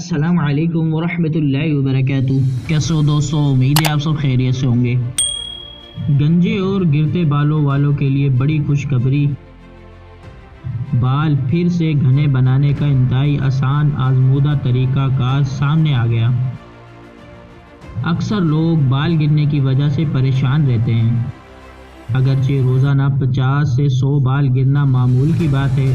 السلام علیکم ورحمۃ اللہ وبرکاتہ۔ کیسے ہو دوستو؟ امید ہے آپ سب خیریت سے ہوں گے۔ گنجے اور گرتے بالوں والوں کے لیے بڑی خوشخبری، بال پھر سے گھنے بنانے کا انتہائی آسان آزمودہ طریقہ کار سامنے آ گیا۔ اکثر لوگ بال گرنے کی وجہ سے پریشان رہتے ہیں۔ اگرچہ روزانہ 50 سے 100 بال گرنا معمول کی بات ہے،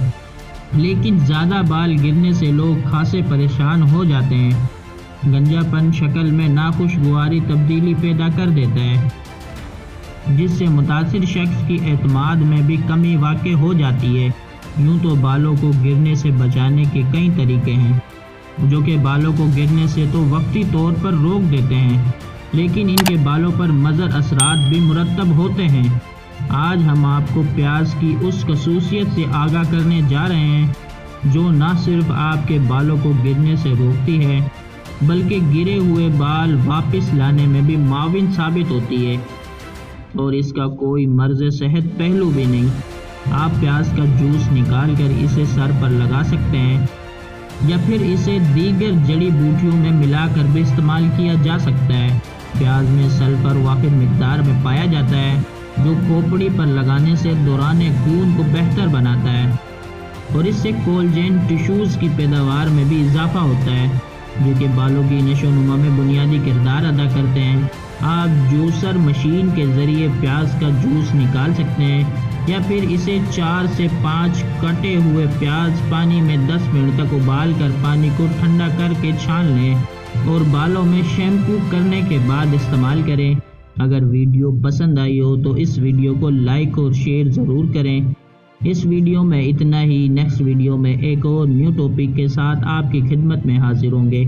لیکن زیادہ بال گرنے سے لوگ خاصے پریشان ہو جاتے ہیں۔ گنجا پن شکل میں ناخوشگواری تبدیلی پیدا کر دیتا ہے، جس سے متاثر شخص کی اعتماد میں بھی کمی واقع ہو جاتی ہے۔ یوں تو بالوں کو گرنے سے بچانے کے کئی طریقے ہیں، جو کہ بالوں کو گرنے سے تو وقتی طور پر روک دیتے ہیں، لیکن ان کے بالوں پر مضر اثرات بھی مرتب ہوتے ہیں۔ آج ہم آپ کو پیاز کی اس خصوصیت سے آگاہ کرنے جا رہے ہیں جو نہ صرف آپ کے بالوں کو گرنے سے روکتی ہے، بلکہ گرے ہوئے بال واپس لانے میں بھی معاون ثابت ہوتی ہے، اور اس کا کوئی مرض صحت پہلو بھی نہیں۔ آپ پیاز کا جوس نکال کر اسے سر پر لگا سکتے ہیں، یا پھر اسے دیگر جڑی بوٹیوں میں ملا کر بھی استعمال کیا جا سکتا ہے۔ پیاز میں سلفر وافر مقدار میں پایا جاتا ہے، جو کھوپڑی پر لگانے سے دوران خون کو بہتر بناتا ہے، اور اس سے کولاجن ٹشوز کی پیداوار میں بھی اضافہ ہوتا ہے، جو کہ بالوں کی نشو و نما میں بنیادی کردار ادا کرتے ہیں۔ آپ جوسر مشین کے ذریعے پیاز کا جوس نکال سکتے ہیں، یا پھر اسے 4 سے 5 کٹے ہوئے پیاز پانی میں 10 منٹ تک ابال کر پانی کو ٹھنڈا کر کے چھان لیں اور بالوں میں شیمپو کرنے کے بعد استعمال کریں۔ اگر ویڈیو پسند آئی ہو تو اس ویڈیو کو لائک اور شیئر ضرور کریں۔ اس ویڈیو میں اتنا ہی۔ نیکسٹ ویڈیو میں ایک اور نیو ٹاپک کے ساتھ آپ کی خدمت میں حاضر ہوں گے۔